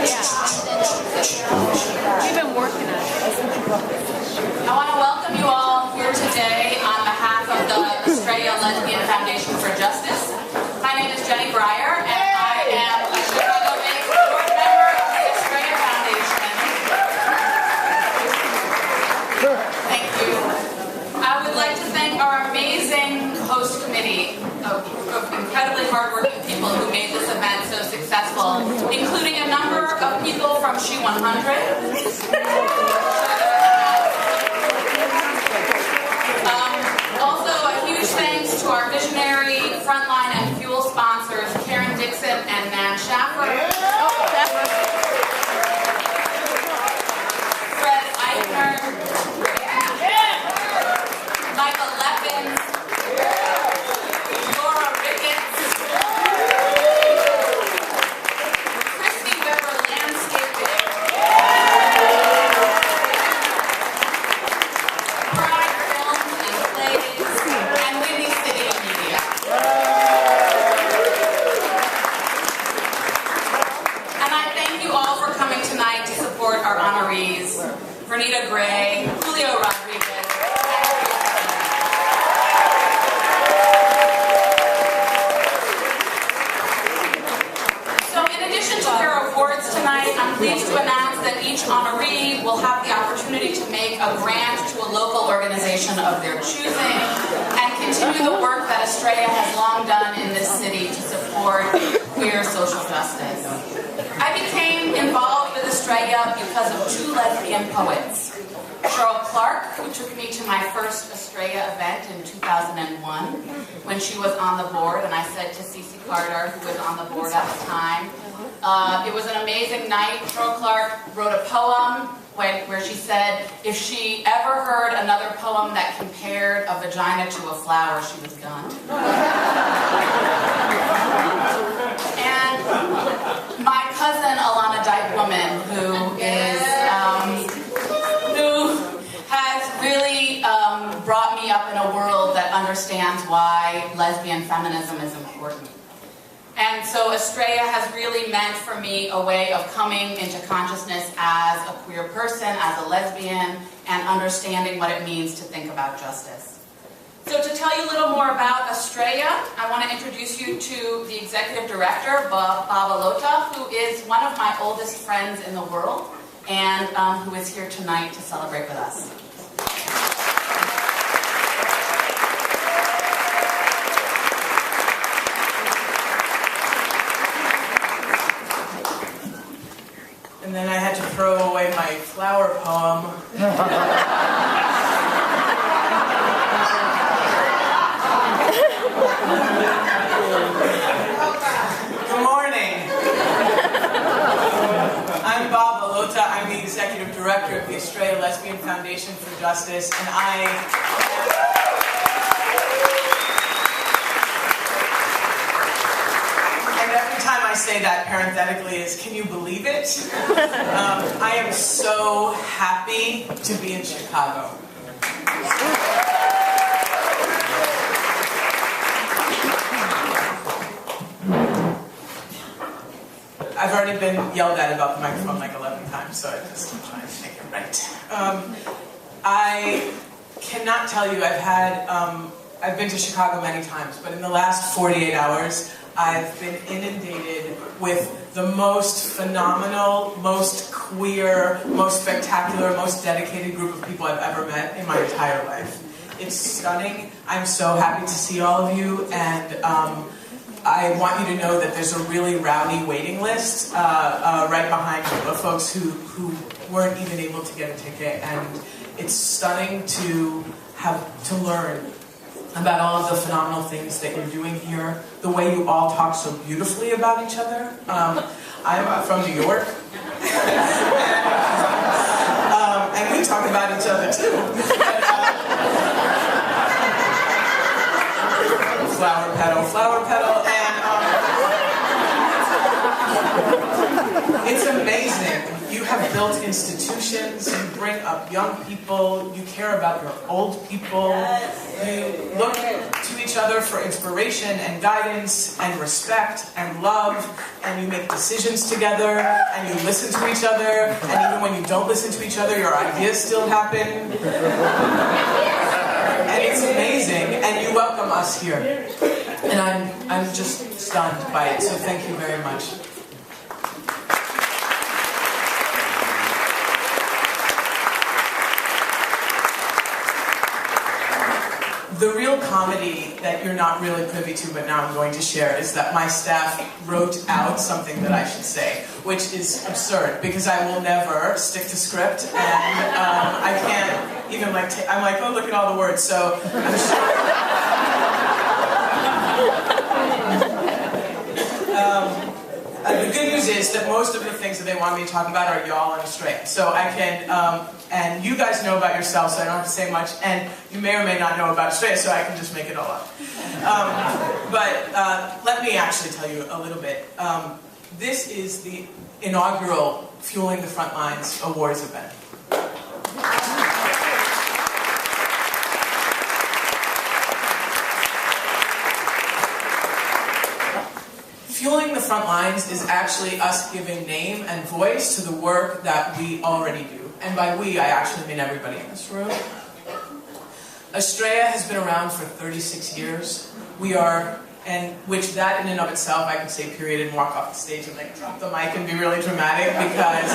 We've been working on it. I want to welcome you all here today on behalf of the Astraea Lesbian Foundation for Justice. My name is Jenny Brier, and I am a Chicago-based board member of the Astraea Foundation. Thank you. I would like to thank our amazing host committee of incredibly hardworking people who made this event so successful, including a number of people from She 100. Also, a huge thanks to our visionary frontline and fuel sponsors, Karen Dixon and Nan Schaffer. Fred Eichner. Michael Leppins. Laura Ricketts. Christy Weber Landscaping. Pride Films and Plays. And Windy City Media. And I thank you all for coming tonight to support our honorees, Vernita Gray, Julio Rodriguez. Tonight, I'm pleased to announce that each honoree will have the opportunity to make a grant to a local organization of their choosing and continue the work that Astraea has long done in this city to support queer social justice. I became involved with Astraea because of two lesbian poets. Cheryl Clark, who took me to my first Astraea event in 2001 when she was on the board, and I said to Cece Carter, who was on the board at the time, it was an amazing night. Cheryl Clark wrote a poem where she said if she ever heard another poem that compared a vagina to a flower, she was gone. And my cousin, Alana Dyke-Woman, who has really brought me up in a world that understands why lesbian feminism is important. And so Astraea has really meant for me a way of coming into consciousness as a queer person, as a lesbian, and understanding what it means to think about justice. So to tell you a little more about Astraea, I want to introduce you to the executive director, Baba Lota, who is one of my oldest friends in the world, and who is here tonight to celebrate with us. And then I had to throw away my flower poem. Good morning. I'm Bob Alota. I'm the executive director of the Astraea Lesbian Foundation for Justice, and every time I say that parenthetically is, can you believe it? I am so happy to be in Chicago. I've already been yelled at about the microphone like 11 times, so I just try to make it right. I cannot tell you, I've been to Chicago many times, but in the last 48 hours, I've been inundated with the most phenomenal, most queer, most spectacular, most dedicated group of people I've ever met in my entire life. It's stunning. I'm so happy to see all of you, and I want you to know that there's a really rowdy waiting list right behind you of folks who weren't even able to get a ticket, and it's stunning to learn about all of the phenomenal things that you're doing here, the way you all talk so beautifully about each other. I'm from New York, and we talk about each other too. Flower petal, and it's amazing. You have built institutions, you bring up young people, you care about your old people, you look to each other for inspiration and guidance and respect and love, and you make decisions together, and you listen to each other, and even when you don't listen to each other, your ideas still happen. And it's amazing, and you welcome us here. And I'm just stunned by it, so thank you very much. The real comedy that you're not really privy to, but now I'm going to share, is that my staff wrote out something that I should say, which is absurd, because I will never stick to script, and I can't even I'm like, oh, look at all the words, so I'm sure. The good news is that most of the things that they want me to talk about are y'all and Astraea. So I can, and you guys know about yourselves, so I don't have to say much, and you may or may not know about Astraea, so I can just make it all up. But let me actually tell you a little bit. This is the inaugural Fueling the Frontlines Awards event. Fueling the Front Lines is actually us giving name and voice to the work that we already do. And by we, I actually mean everybody in this room. Astraea has been around for 36 years. We are, and which that in and of itself, I could say period and walk off the stage and drop the mic and be really dramatic, because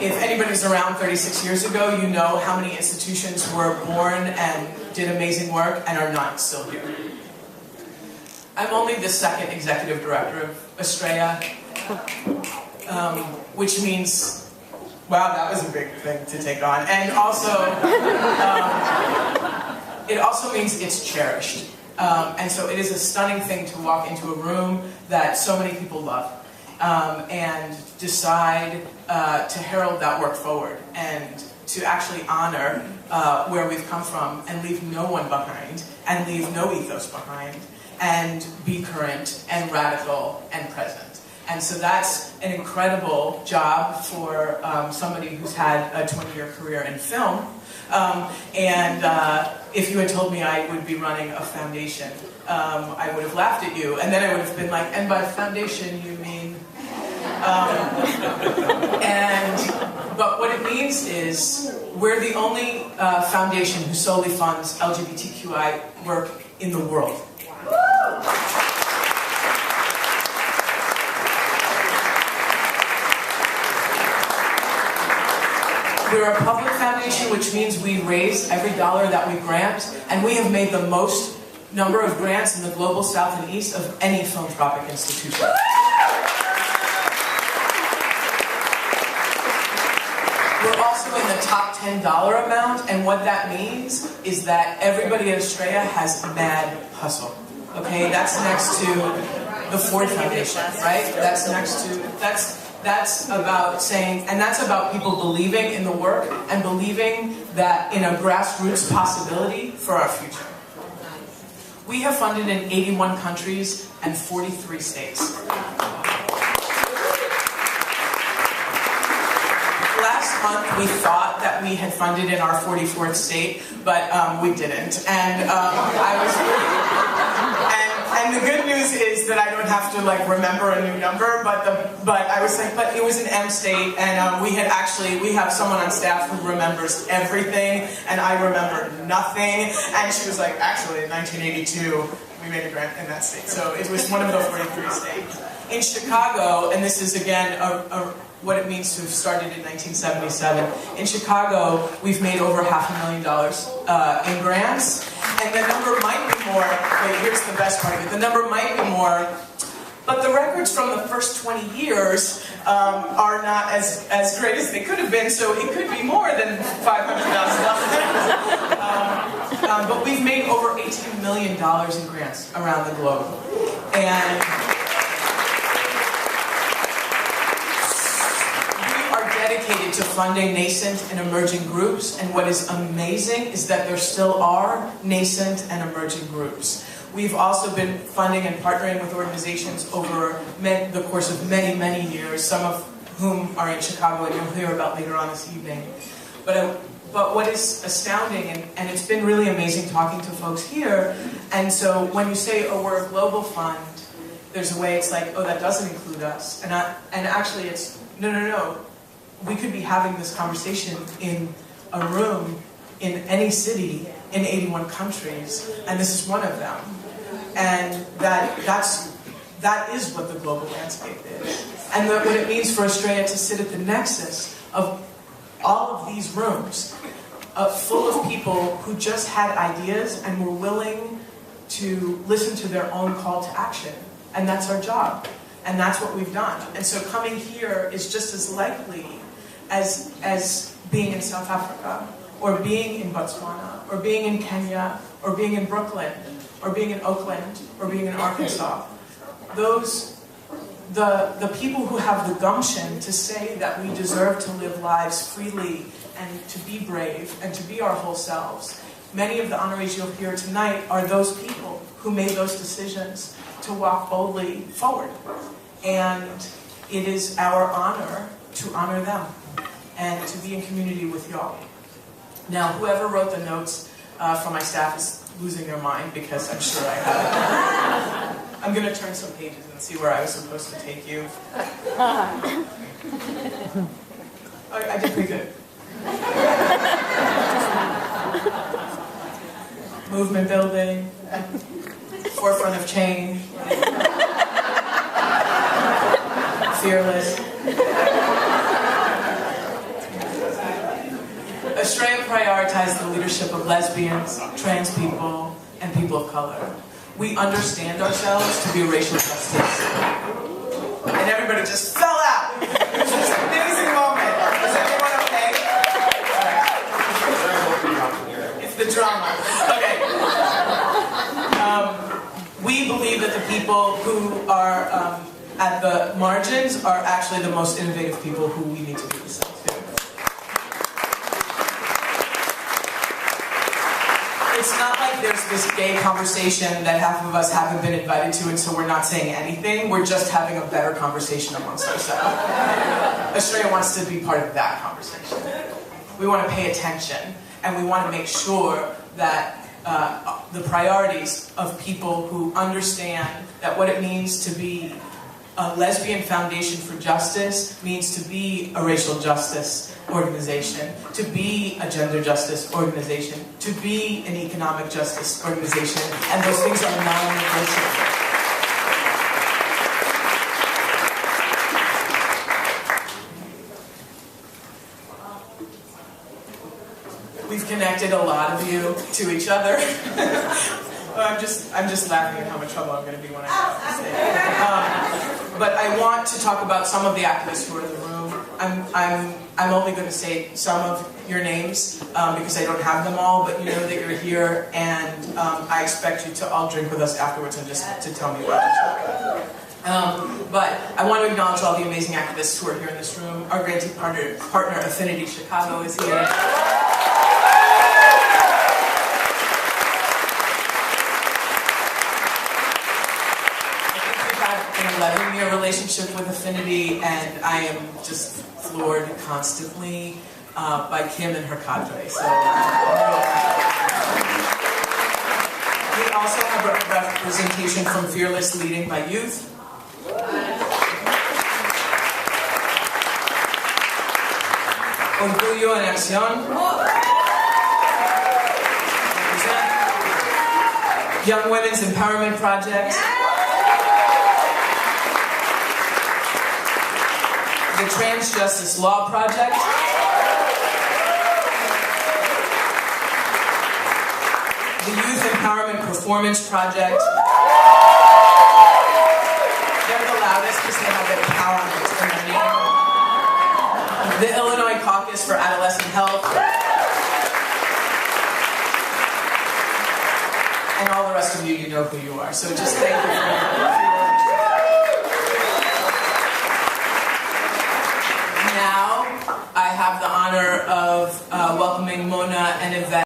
if anybody's around 36 years ago, you know how many institutions were born and did amazing work and are not still here. I'm only the second executive director of Astraea, which means, wow, that was a big thing to take on. And also, it also means it's cherished. And so it is a stunning thing to walk into a room that so many people love and decide to herald that work forward and to actually honor where we've come from and leave no one behind and leave no ethos behind, and be current and radical and present. And so that's an incredible job for somebody who's had a 20-year career in film. If you had told me I would be running a foundation, I would have laughed at you. And then I would have been like, and by foundation you mean... But what it means is we're the only foundation who solely funds LGBTQI work in the world. We're a public foundation, which means we raise every dollar that we grant, and we have made the most number of grants in the global south and east of any philanthropic institution. We're also in the top $10 amount, and what that means is that everybody at Astraea has mad hustle. Okay, that's next to the Ford Foundation, right? That's next to, that's about saying, and that's about people believing in the work and believing that in a grassroots possibility for our future. We have funded in 81 countries and 43 states. Last month we thought that we had funded in our 44th state, but we didn't. And I was really... And the good news is that I don't have to remember a new number, but I was like, but it was an M state, and we have someone on staff who remembers everything, and I remember nothing. And she was like, actually, in 1982, we made a grant in that state. So it was one of the 43 states. In Chicago, and this is again what it means to have started in 1977. In Chicago, we've made over $500,000 in grants, and the number might be more. Wait, here's the best part of it. The number might be more, but the records from the first 20 years are not as great as they could have been. So it could be more than $500,000. But we've made over $18 million in grants around the globe, and dedicated to funding nascent and emerging groups, and what is amazing is that there still are nascent and emerging groups. We've also been funding and partnering with organizations over the course of many, many years, some of whom are in Chicago, and you'll hear about later on this evening. But what is astounding, and it's been really amazing talking to folks here, and so when you say, oh, we're a global fund, there's a way it's like, oh, that doesn't include us. And actually it's, no. We could be having this conversation in a room in any city in 81 countries, and this is one of them. And that is what the global landscape is. And what it means for Astraea to sit at the nexus of all of these rooms, full of people who just had ideas and were willing to listen to their own call to action. And that's our job. And that's what we've done. And so coming here is just as likely as being in South Africa, or being in Botswana, or being in Kenya, or being in Brooklyn, or being in Oakland, or being in Arkansas. The people who have the gumption to say that we deserve to live lives freely and to be brave and to be our whole selves, many of the honorees you'll hear tonight are those people who made those decisions to walk boldly forward. And it is our honor to honor them and to be in community with y'all. Now, whoever wrote the notes from my staff is losing their mind, because I'm sure I have. I'm going to turn some pages and see where I was supposed to take you. I did pretty good. Movement building, forefront of change, fearless. Astraea prioritized the leadership of lesbians, trans people, and people of color. We understand ourselves to be racial justice. And everybody just fell out. It was just an amazing moment. Is everyone okay? It's the drama. Okay. We believe that the people who are at the margins are actually the most innovative people who we need to be listening to. It's not like there's this gay conversation that half of us haven't been invited to, and so we're not saying anything. We're just having a better conversation amongst ourselves. Astraea wants to be part of that conversation. We want to pay attention, and we want to make sure that the priorities of people who understand that what it means to be a lesbian foundation for justice means to be a racial justice organization, to be a gender justice organization, to be an economic justice organization, and those things are non-negotiable. We've connected a lot of you to each other. I'm just laughing at how much trouble I'm going to be when I get off the stage. But I want to talk about some of the activists who are in the room. I'm only going to say some of your names because I don't have them all, but you know that you're here, and I expect you to all drink with us afterwards and just to tell me about each other. But I want to acknowledge all the amazing activists who are here in this room. Our grantee partner Affinity Chicago is here. An 11-year relationship with Affinity, and I am just floored constantly by Kim and her cadre. So we also have a representation from Fearless Leading by Youth. Orgullo en Acción. Young Women's Empowerment Project. The Trans Justice Law Project, the Youth Empowerment Performance Project. They're the loudest because they have empowerment in their name. The Illinois Caucus for Adolescent Health. And all the rest of you, you know who you are. So just thank you for your Now, I have the honor of welcoming Mona and Yvette.